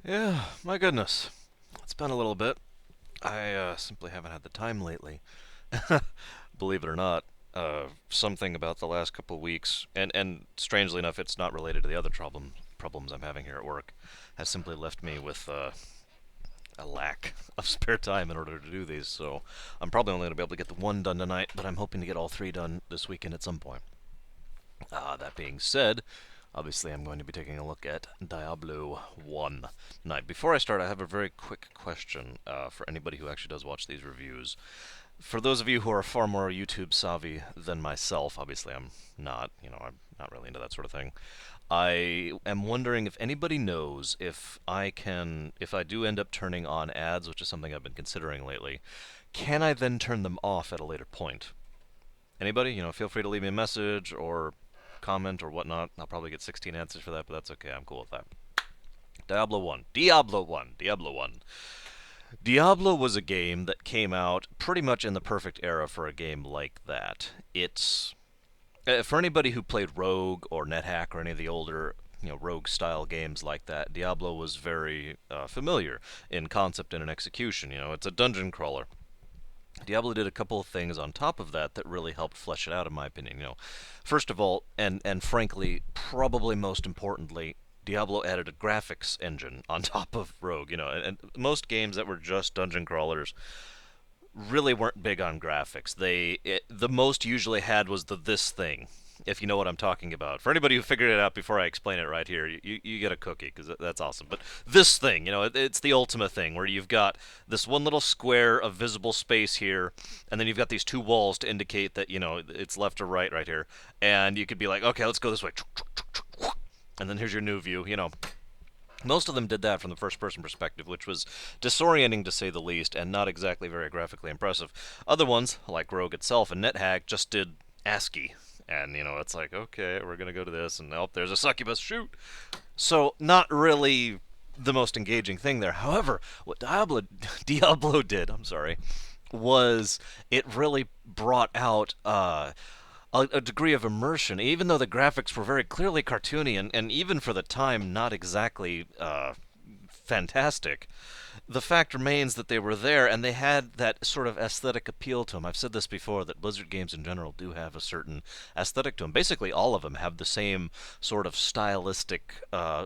Yeah, my goodness. It's been a little bit. I simply haven't had the time lately. Believe it or not, something about the last couple of weeks, and strangely enough, it's not related to the other problems I'm having here at work, has simply left me with a lack of spare time in order to do these. So I'm probably only going to be able to get the one done tonight, but I'm hoping to get all three done this weekend at some point. That being said, obviously I'm going to be taking a look at Diablo 1 tonight. Before I start, I have a very quick question for anybody who actually does watch these reviews. For those of you who are far more YouTube savvy than myself, obviously I'm not, I'm not really into that sort of thing. I am wondering if anybody knows if I do end up turning on ads, which is something I've been considering lately, can I then turn them off at a later point? Anybody? Feel free to leave me a message or comment or whatnot. I'll probably get 16 answers for that, but that's okay. I'm cool with that. Diablo 1. Diablo 1. Diablo 1. Diablo was a game that came out pretty much in the perfect era for a game like that. It's for anybody who played Rogue or NetHack or any of the older Rogue style games like that, Diablo was very familiar in concept and in execution. It's a dungeon crawler. Diablo did a couple of things on top of that that really helped flesh it out, in my opinion. First of all, and frankly, probably most importantly, Diablo added a graphics engine on top of Rogue. And most games that were just dungeon crawlers really weren't big on graphics. The most usually had was the this thing, if you know what I'm talking about. For anybody who figured it out before I explain it right here, you get a cookie because that's awesome. But this thing, it's the ultimate thing where you've got this one little square of visible space here, and then you've got these two walls to indicate that it's left or right here, and you could be like, okay, let's go this way, and then here's your new view. Most of them did that from the first person perspective, which was disorienting to say the least, and not exactly very graphically impressive. Other ones, like Rogue itself and NetHack, just did ASCII. And, it's like, okay, we're going to go to this, and oh, there's a succubus, shoot! So, not really the most engaging thing there. However, what Diablo did, I'm sorry, was it really brought out a degree of immersion, even though the graphics were very clearly cartoony and even for the time not exactly fantastic. The fact remains that they were there and they had that sort of aesthetic appeal to them. I've said this before that Blizzard games in general do have a certain aesthetic to them. Basically, all of them have the same sort of stylistic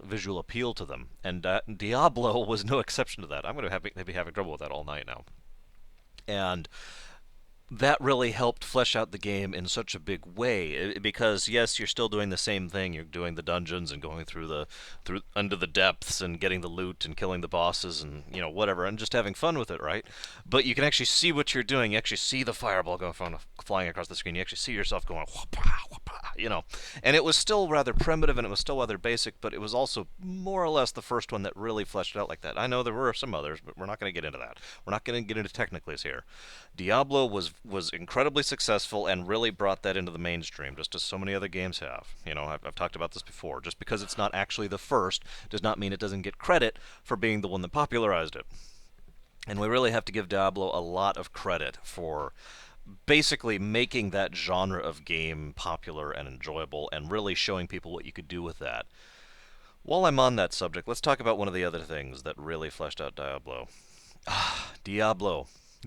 visual appeal to them, and Diablo was no exception to that. I'm going to be having trouble with that all night now. And that really helped flesh out the game in such a big way because yes, you're still doing the same thing. You're doing the dungeons and going through under the depths and getting the loot and killing the bosses and whatever and just having fun with it, right? But you can actually see what you're doing. You actually see the fireball flying across the screen. You actually see yourself going whapa, whapa. And it was still rather primitive and it was still rather basic, but it was also more or less the first one that really fleshed it out like that. I know there were some others, but we're not going to get into that. We're not going to get into technicalities here. Diablo was incredibly successful and really brought that into the mainstream, just as so many other games have. I've talked about this before. Just because it's not actually the first does not mean it doesn't get credit for being the one that popularized it. And we really have to give Diablo a lot of credit for basically making that genre of game popular and enjoyable and really showing people what you could do with that. While I'm on that subject, let's talk about one of the other things that really fleshed out Diablo. Diablo.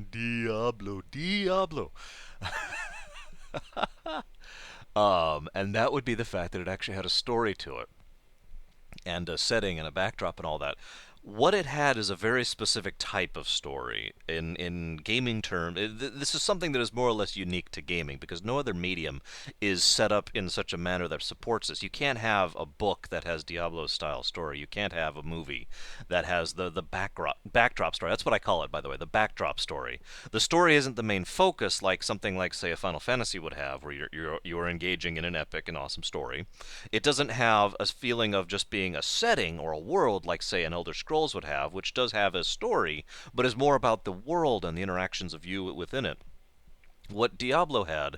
Diablo, Diablo. And that would be the fact that it actually had a story to it, and a setting and a backdrop and all that. What it had is a very specific type of story. In gaming terms, this is something that is more or less unique to gaming because no other medium is set up in such a manner that supports this. You can't have a book that has Diablo-style story. You can't have a movie that has the backdrop story. That's what I call it, by the way, the backdrop story. The story isn't the main focus like something like, say, a Final Fantasy would have, where you're engaging in an epic and awesome story. It doesn't have a feeling of just being a setting or a world like, say, an Elder Scrolls would have, which does have a story, but is more about the world and the interactions of you within it. What Diablo had,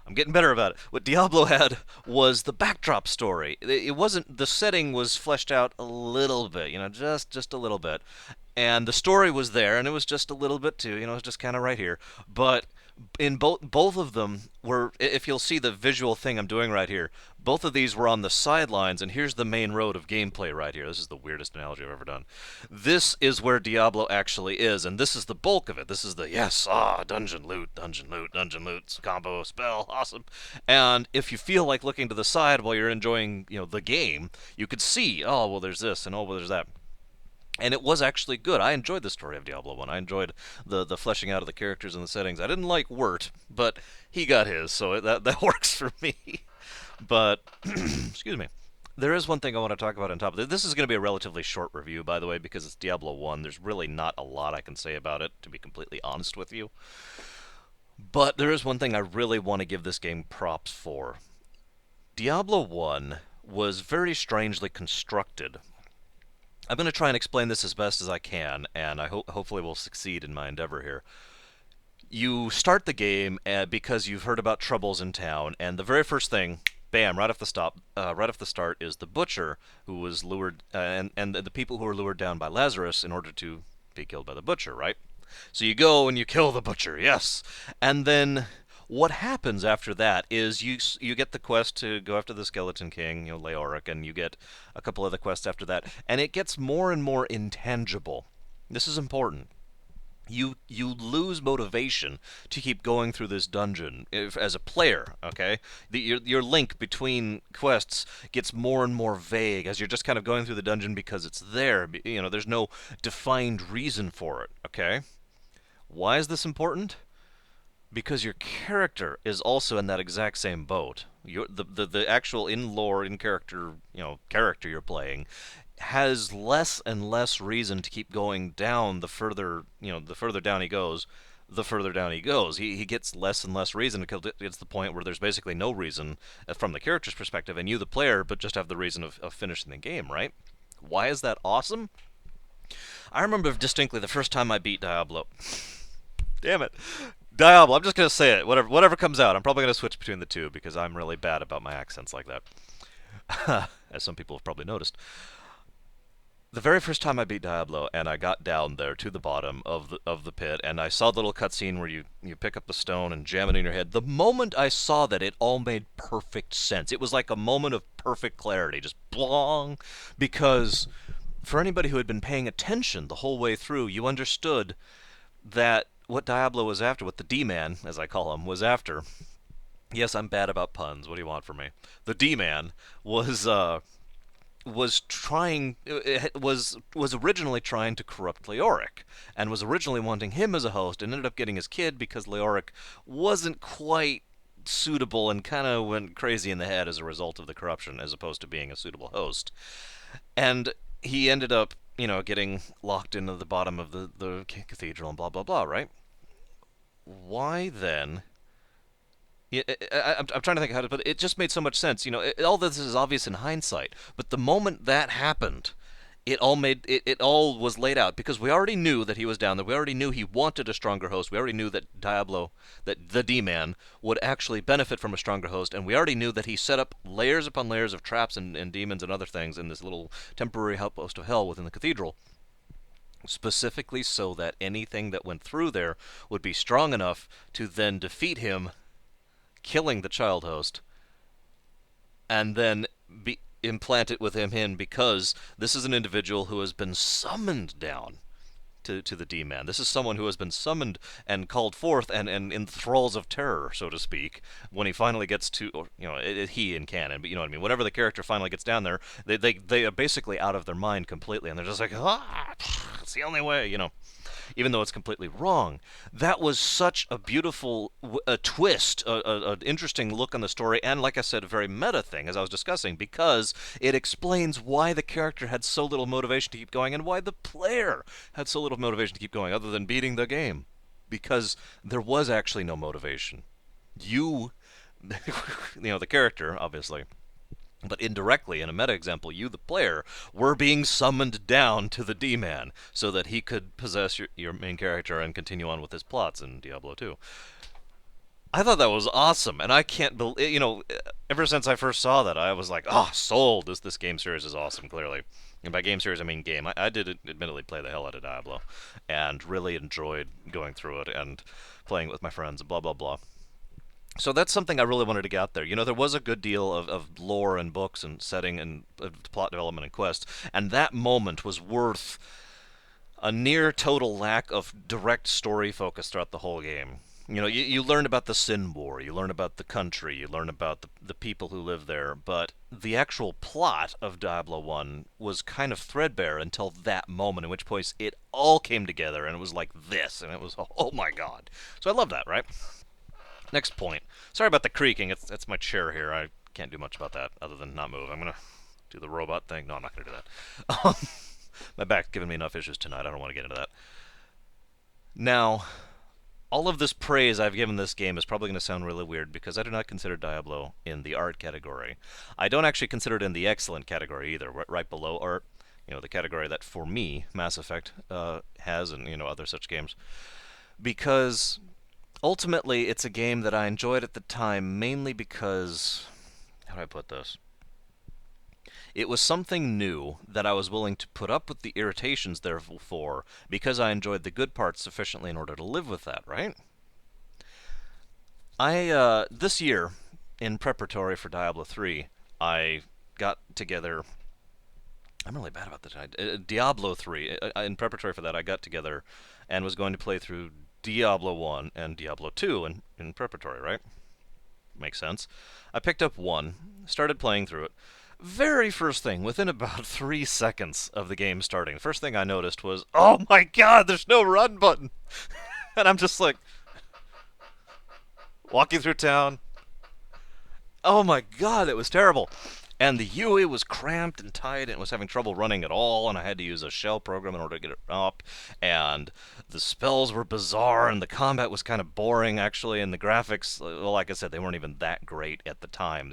I'm getting better about it. What Diablo had was the backdrop story. It wasn't, the setting was fleshed out a little bit, just a little bit. And the story was there, and it was just a little bit too, it was just kind of right here. But in both of them were, if you'll see the visual thing I'm doing right here, both of these were on the sidelines, and here's the main road of gameplay right here. This is the weirdest analogy I've ever done. This is where Diablo actually is, and this is the bulk of it. This is the, yes, dungeon loot, dungeon loot, dungeon loot, combo, spell, awesome. And if you feel like looking to the side while you're enjoying, the game, you could see, oh, well, there's this, and oh, well, there's that. And it was actually good. I enjoyed the story of Diablo 1. I enjoyed the fleshing out of the characters and the settings. I didn't like Wirt, but he got his, so that works for me. But, excuse me. There is one thing I want to talk about on top of this. This is going to be a relatively short review, by the way, because it's Diablo 1. There's really not a lot I can say about it, to be completely honest with you. But there is one thing I really want to give this game props for. Diablo 1 was very strangely constructed. I'm going to try and explain this as best as I can, and I hopefully will succeed in my endeavor here. You start the game because you've heard about troubles in town, and the very first thing, bam, right off the start, is the butcher who was lured, and the people who were lured down by Lazarus in order to be killed by the butcher, right? So you go and you kill the butcher, yes, and then what happens after that is you get the quest to go after the Skeleton King, Leoric, and you get a couple other quests after that, and it gets more and more intangible. This is important. You lose motivation to keep going through this dungeon as a player. Okay, your link between quests gets more and more vague as you're just kind of going through the dungeon because it's there. There's no defined reason for it. Okay, why is this important? Because your character is also in that exact same boat. The actual in lore, in character, character you're playing has less and less reason to keep going down the further down he goes, the further down he goes. He gets less and less reason until it gets to the point where there's basically no reason from the character's perspective, and you, the player, but just have the reason of finishing the game, right? Why is that awesome? I remember distinctly the first time I beat Diablo. Damn it. Diablo, I'm just going to say it. Whatever comes out. I'm probably going to switch between the two because I'm really bad about my accents like that. As some people have probably noticed. The very first time I beat Diablo and I got down there to the bottom of the pit and I saw the little cutscene where you pick up the stone and jam it in your head, the moment I saw that, it all made perfect sense. It was like a moment of perfect clarity, just blong, because for anybody who had been paying attention the whole way through, you understood that what Diablo was after, what the D-Man, as I call him, was after. Yes, I'm bad about puns. What do you want from me? The D-Man was trying was originally trying to corrupt Leoric, and was originally wanting him as a host, and ended up getting his kid because Leoric wasn't quite suitable and kind of went crazy in the head as a result of the corruption, as opposed to being a suitable host. And he ended up, getting locked into the bottom of the cathedral and blah blah blah, right? Why then? Yeah, I'm trying to think how to, but it just made so much sense. All this is obvious in hindsight, but the moment that happened, it all was laid out because we already knew that he was down there. We already knew he wanted a stronger host. We already knew that that the D-Man, would actually benefit from a stronger host, and we already knew that he set up layers upon layers of traps and demons and other things in this little temporary outpost of hell within the cathedral, specifically so that anything that went through there would be strong enough to then defeat him, killing the child host, and then implant it with him in, because this is an individual who has been summoned down to the D-Man. This is someone who has been summoned and called forth and in thralls of terror, so to speak, when he finally gets to, or, he in canon, but you know what I mean. Whenever the character finally gets down there, they are basically out of their mind completely, and they're just like, it's the only way, even though it's completely wrong. That was such a beautiful twist, an interesting look on the story, and like I said, a very meta thing, as I was discussing, because it explains why the character had so little motivation to keep going, and why the player had so little motivation to keep going, other than beating the game. Because there was actually no motivation. You, the character, obviously, but indirectly, in a meta example, you, the player, were being summoned down to the D-Man so that he could possess your main character and continue on with his plots in Diablo 2. I thought that was awesome, and I can't believe, ever since I first saw that, I was like, sold. This game series is awesome, clearly. And by game series, I mean game. I did admittedly play the hell out of Diablo, and really enjoyed going through it, and playing it with my friends, and blah blah blah. So that's something I really wanted to get out there. There was a good deal of lore and books and setting and plot development and quest, and that moment was worth a near total lack of direct story focus throughout the whole game. You learn about the Sin War, you learn about the country, you learn about the people who live there, but the actual plot of Diablo 1 was kind of threadbare until that moment, in which point it all came together, and it was like this, and it was, oh my god. So I love that, right? Next point. Sorry about the creaking, it's my chair here. I can't do much about that other than not move. I'm going to do the robot thing. No, I'm not going to do that. My back's giving me enough issues tonight. I don't want to get into that. Now, all of this praise I've given this game is probably going to sound really weird because I do not consider Diablo in the art category. I don't actually consider it in the excellent category either, right below art. The category that, for me, Mass Effect has, and, other such games. Because ultimately, it's a game that I enjoyed at the time mainly because... How do I put this? It was something new that I was willing to put up with the irritations therefore because I enjoyed the good parts sufficiently in order to live with that, right? This year, in preparatory for Diablo 3, I got together... I'm really bad about this. Diablo 3. In preparatory for that, I got together and was going to play through Diablo 1 and Diablo 2 in preparatory, right? Makes sense. I picked up 1, started playing through it. Very first thing, within about 3 seconds of the game starting, the first thing I noticed was, oh my god, there's no run button! And I'm just like, walking through town. Oh my god, it was terrible. And the UI was cramped and tight and was having trouble running at all, and I had to use a shell program in order to get it up. And the spells were bizarre, and the combat was kind of boring, actually, and the graphics, well, like I said, they weren't even that great at the time.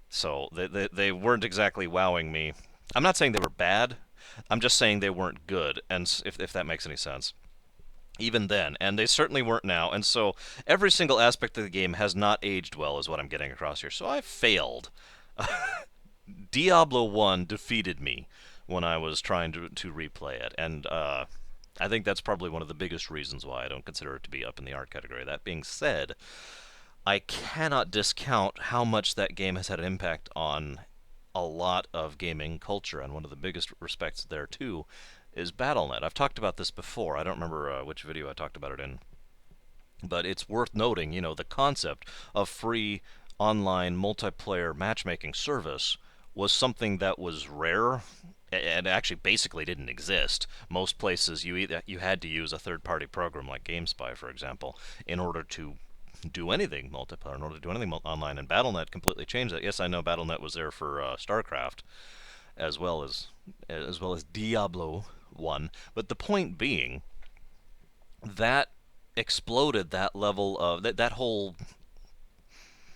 So they weren't exactly wowing me. I'm not saying they were bad. I'm just saying they weren't good, and if that makes any sense. Even then, and they certainly weren't now, and so every single aspect of the game has not aged well, is what I'm getting across here. So I failed. Diablo 1 defeated me when I was trying to replay it, and I think that's probably one of the biggest reasons why I don't consider it to be up in the art category. That being said, I cannot discount how much that game has had an impact on a lot of gaming culture, and one of the biggest respects there, too, is Battle.net. I've talked about this before. I don't remember which video I talked about it in. But it's worth noting, the concept of free online multiplayer matchmaking service was something that was rare and actually basically didn't exist. Most places you had to use a third-party program like GameSpy, for example, in order to do anything multiplayer, in order to do anything online, and Battle.net completely changed that. Yes, I know Battle.net was there for StarCraft as well as Diablo 1, but the point being that exploded that level of that whole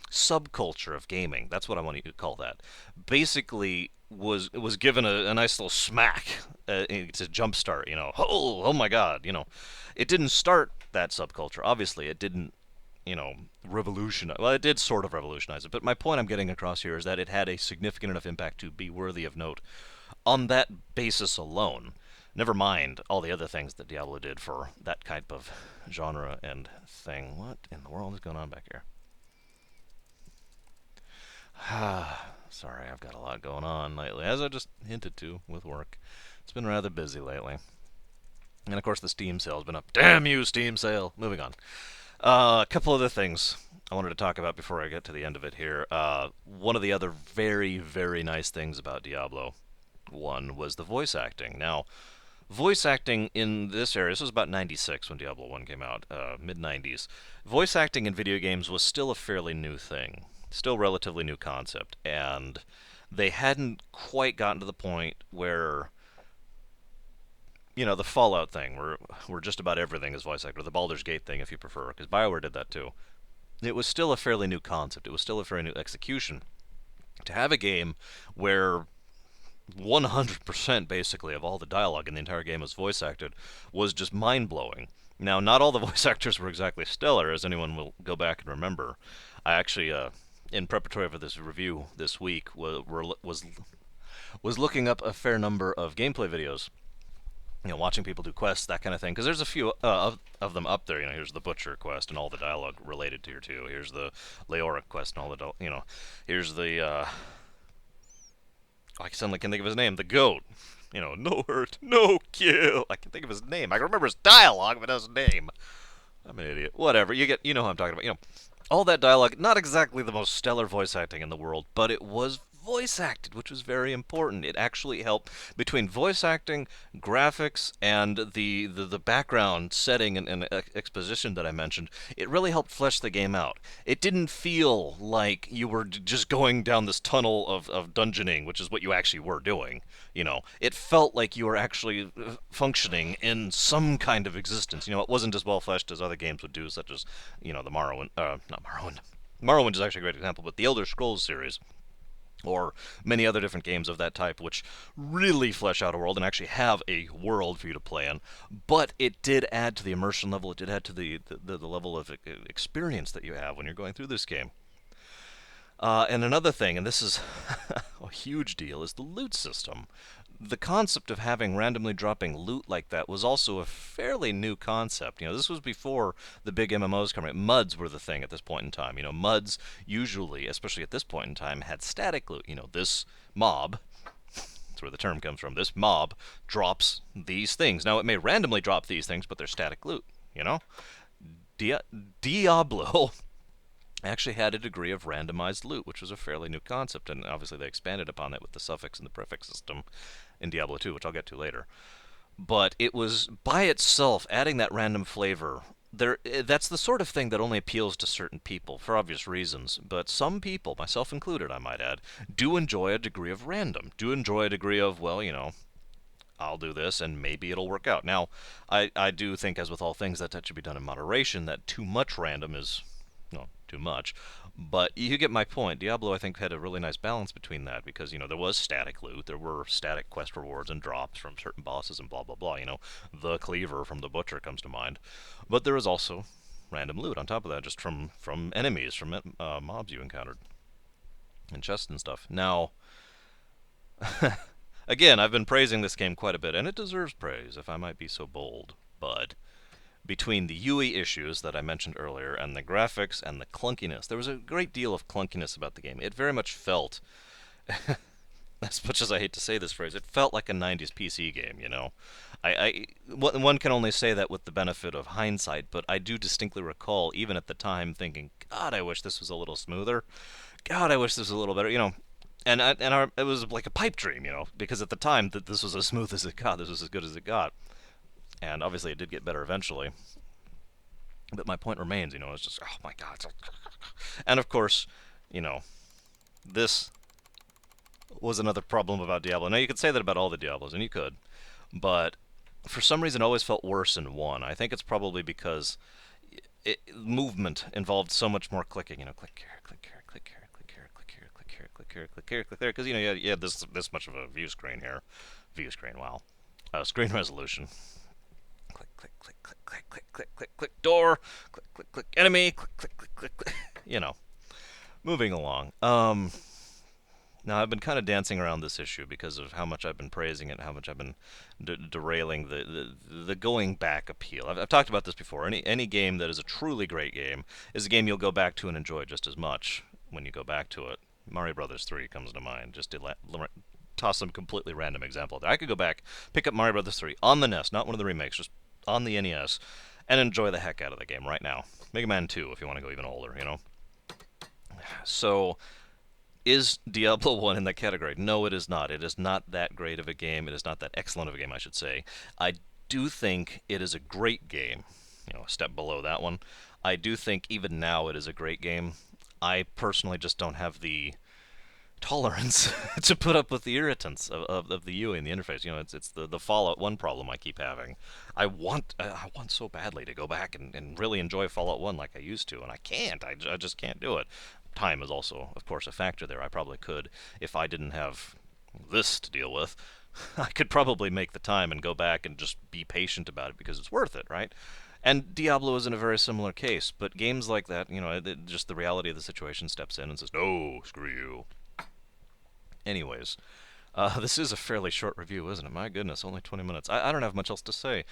subculture of gaming. That's what I want you to call that. Basically, was given a nice little smack to jumpstart. Oh my God. It didn't start that subculture. Obviously, it didn't. Revolutionize. Well, it did sort of revolutionize it. But my point I'm getting across here is that it had a significant enough impact to be worthy of note on that basis alone. Never mind all the other things that Diablo did for that type of genre and thing. What in the world is going on back here? Sorry, I've got a lot going on lately, as I just hinted to with work. It's been rather busy lately. And of course the Steam sale's been up. Damn you, Steam sale! Moving on. A couple other things I wanted to talk about before I get to the end of it here. One of the other very, very nice things about Diablo 1 was the voice acting. Now, voice acting in this area, this was about 96 when Diablo 1 came out, mid-90s. Voice acting in video games was still a fairly new thing, still relatively new concept, and they hadn't quite gotten to the point where, the Fallout thing, where just about everything is voice acted, or the Baldur's Gate thing, if you prefer, because BioWare did that too. It was still a fairly new concept. It was still a fairly new execution. To have a game where 100% basically of all the dialogue in the entire game was voice acted was just mind-blowing. Now, not all the voice actors were exactly stellar, as anyone will go back and remember. I actually, in preparatory for this review this week, was looking up a fair number of gameplay videos Watching people do quests, that kind of thing. Because there's a few of them up there. Here's the Butcher quest and all the dialogue related to here too. Here's the Leoric quest and all the, here's the, I suddenly can think of his name, the Goat. No hurt, no kill. I can think of his name. I can remember his dialogue, but not his name. I'm an idiot. Whatever. You know who I'm talking about. All that dialogue, not exactly the most stellar voice acting in the world, but it was voice acted, which was very important. It actually helped between voice acting, graphics, and the background setting and exposition that I mentioned. It really helped flesh the game out. It didn't feel like you were just going down this tunnel of dungeoning, which is what you actually were doing. It felt like you were actually functioning in some kind of existence. It wasn't as well fleshed as other games would do, such as, the Morrowind, not Morrowind. Morrowind is actually a great example, but the Elder Scrolls series, or many other different games of that type, which really flesh out a world and actually have a world for you to play in. But it did add to the immersion level. It did add to the level of experience that you have when you're going through this game. And another thing, and this is a huge deal, is the loot system. The concept of having randomly dropping loot like that was also a fairly new concept. This was before the big MMOs coming. MUDs were the thing at this point in time. MUDs usually, especially at this point in time, had static loot. This mob, that's where the term comes from, this mob drops these things. Now, it may randomly drop these things, but they're static loot, Diablo actually had a degree of randomized loot, which was a fairly new concept, and obviously they expanded upon that with the suffix and the prefix system in Diablo 2, which I'll get to later. But it was by itself adding that random flavor. That's the sort of thing that only appeals to certain people for obvious reasons. But some people, myself included, I might add, do enjoy a degree of random. Do enjoy a degree of, well, I'll do this and maybe it'll work out. Now, I do think, as with all things, that should be done in moderation. That too much random is, no, too much. But you get my point. Diablo, I think, had a really nice balance between that because, there was static loot. There were static quest rewards and drops from certain bosses and blah, blah, blah. The Cleaver from the Butcher comes to mind. But there was also random loot on top of that, just from enemies, from mobs you encountered, and chests and stuff. Now, again, I've been praising this game quite a bit, and it deserves praise, if I might be so bold. But between the UI issues that I mentioned earlier and the graphics and the clunkiness, there was a great deal of clunkiness about the game. It very much felt, as much as I hate to say this phrase, it felt like a 90s PC game, one can only say that with the benefit of hindsight, but I do distinctly recall, even at the time, thinking, God, I wish this was a little smoother. God, I wish this was a little better, it was like a pipe dream, because at the time that this was as smooth as it got, this was as good as it got. And obviously it did get better eventually. But my point remains, it's just, oh my God. And of course, this was another problem about Diablo. Now, you could say that about all the Diablos, and you could. But for some reason, it always felt worse in one. I think it's probably because movement involved so much more clicking. Click here, click here, click here, click here, click here, click here, click here, click here, click there. Because, you had this much of a view screen here. View screen, wow. Screen resolution. Click, click, click, click, click, click, click, click, click, door, click, click, click, enemy, click, click, click, click, click. Moving along. Now, I've been kind of dancing around this issue because of how much I've been praising it and how much I've been derailing the going back appeal. I've talked about this before. Any game that is a truly great game is a game you'll go back to and enjoy just as much when you go back to it. Mario Brothers 3 comes to mind. Just to toss some completely random example there. I could go back, pick up Mario Brothers 3 on the NES, not one of the remakes, just on the NES, and enjoy the heck out of the game right now. Mega Man 2, if you want to go even older, So, is Diablo 1 in that category? No, it is not. It is not that great of a game. It is not that excellent of a game, I should say. I do think it is a great game. A step below that one. I do think even now it is a great game. I personally just don't have the tolerance to put up with the irritants of the UI and the interface. It's the Fallout 1 problem I keep having. I want so badly to go back and really enjoy Fallout 1 like I used to, and I can't. I just can't do it. Time is also, of course, a factor there. I probably could, if I didn't have this to deal with, I could probably make the time and go back and just be patient about it because it's worth it, right? And Diablo is in a very similar case, but games like that, just the reality of the situation steps in and says, no, screw you. Anyways, This is a fairly short review, isn't it? My goodness, only 20 minutes. I don't have much else to say.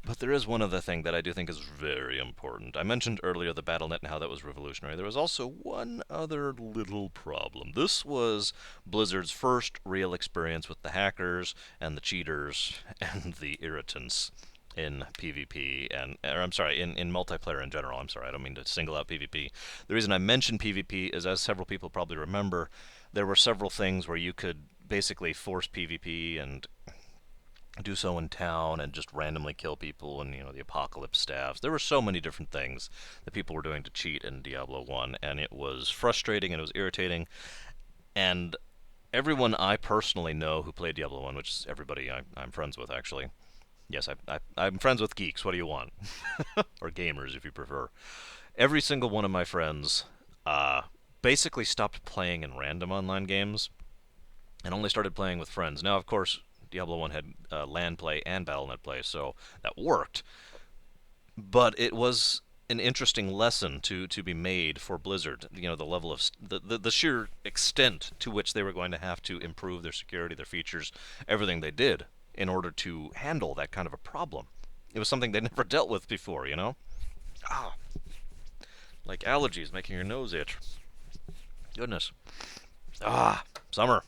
But there is one other thing that I do think is very important. I mentioned earlier the BattleNet and how that was revolutionary. There was also one other little problem. This was Blizzard's first real experience with the hackers and the cheaters and the irritants in PvP or I'm sorry, in multiplayer in general. I'm sorry, I don't mean to single out PvP. The reason I mention PvP is, as several people probably remember, there were several things where you could basically force PvP and do so in town and just randomly kill people, and the apocalypse staffs. There were so many different things that people were doing to cheat in Diablo 1, and it was frustrating and it was irritating. And everyone I personally know who played Diablo 1, which is everybody I'm friends with, actually. Yes, I'm friends with geeks. What do you want? Or gamers, if you prefer. Every single one of my friends uh, basically stopped playing in random online games and only started playing with friends. Now, of course, Diablo 1 had LAN play and BattleNet play, so that worked. But it was an interesting lesson to be made for Blizzard. The level of the sheer extent to which they were going to have to improve their security, their features, everything they did in order to handle that kind of a problem. It was something they never dealt with before. Ah, like allergies making your nose itch. Goodness. Ah, summer.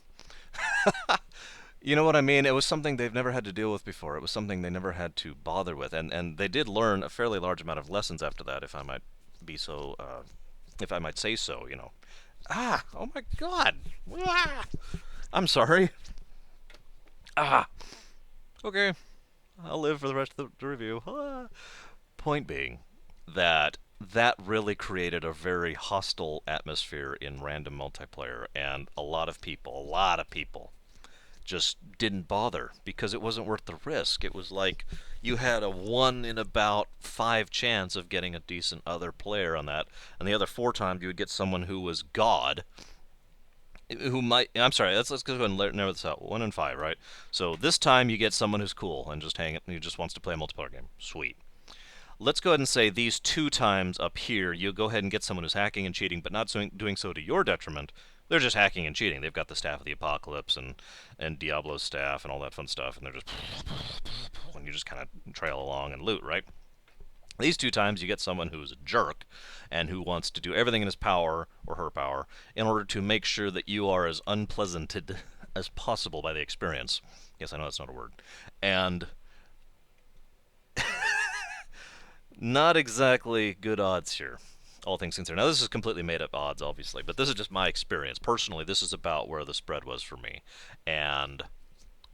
You know what I mean? It was something they've never had to deal with before. It was something they never had to bother with, and they did learn a fairly large amount of lessons after that, if I might say so. Ah, oh my God! Ah, I'm sorry. Ah, okay. I'll live for the rest of the review. Ah. Point being that really created a very hostile atmosphere in random multiplayer, and a lot of people just didn't bother because it wasn't worth the risk. It was like you had a 1 in about 5 chance of getting a decent other player on that, and the other 4 times you would get someone who was God, who might. I'm sorry. Let's go ahead and narrow this out. 1 in 5, right? So this time you get someone who's cool and who just wants to play a multiplayer game. Sweet. Let's go ahead and say these 2 times up here, you go ahead and get someone who's hacking and cheating, but not doing so to your detriment. They're just hacking and cheating. They've got the staff of the apocalypse and Diablo's staff and all that fun stuff, and they're just and you just kind of trail along and loot, right? These 2 times you get someone who's a jerk and who wants to do everything in his power or her power in order to make sure that you are as unpleasanted as possible by the experience. Yes, I know that's not a word. And not exactly good odds here, all things considered. Now, this is completely made up odds, obviously, but this is just my experience. Personally, this is about where the spread was for me. And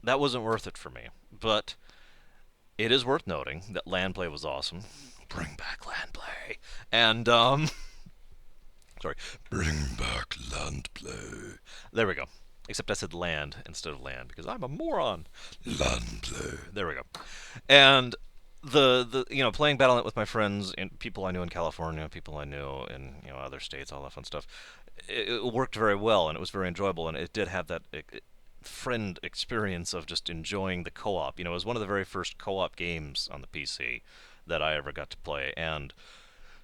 that wasn't worth it for me. But it is worth noting that LAN play was awesome. Bring back LAN play. And, sorry. Bring back land play. There we go. Except I said land instead of land because I'm a moron. Land play. There we go. And the playing BattleNet with my friends and people I knew in California, people I knew in other states, all that fun stuff, it worked very well and it was very enjoyable, and it did have that friend experience of just enjoying the co-op. It was one of the very first co-op games on the PC that I ever got to play, and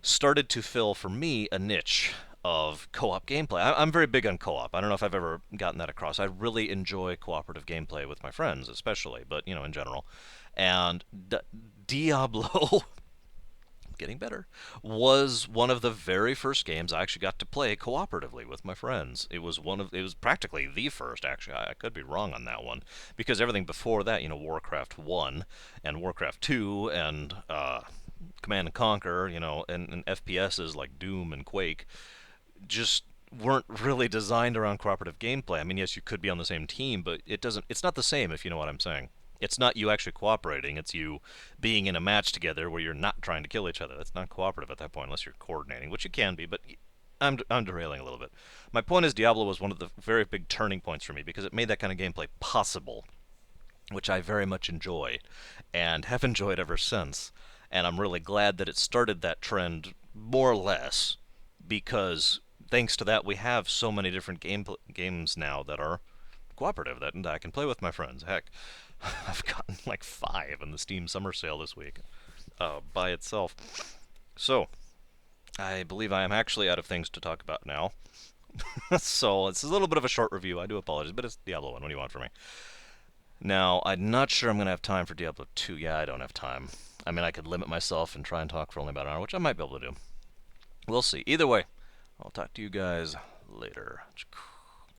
started to fill for me a niche of co-op gameplay. I'm very big on co-op. I don't know if I've ever gotten that across. I really enjoy cooperative gameplay with my friends, especially, but in general. And Diablo, getting better, was one of the very first games I actually got to play cooperatively with my friends. It was practically the first, actually. I could be wrong on that one, because everything before that, Warcraft 1 and Warcraft 2 and Command and Conquer, and FPSs like Doom and Quake just weren't really designed around cooperative gameplay. I mean, yes, you could be on the same team, but it's not the same, if you know what I'm saying. It's not you actually cooperating, it's you being in a match together where you're not trying to kill each other. That's not cooperative at that point unless you're coordinating, which you can be, but I'm derailing a little bit. My point is Diablo was one of the very big turning points for me because it made that kind of gameplay possible, which I very much enjoy and have enjoyed ever since. And I'm really glad that it started that trend, more or less, because thanks to that we have so many different games now that are cooperative that I can play with my friends. Heck, I've gotten like 5 in the Steam Summer Sale this week by itself. So, I believe I am actually out of things to talk about now. So it's a little bit of a short review. I do apologize, but it's Diablo 1. What do you want from me? Now, I'm not sure I'm going to have time for Diablo 2. Yeah, I don't have time. I mean, I could limit myself and try and talk for only about an hour, which I might be able to do. We'll see. Either way, I'll talk to you guys later.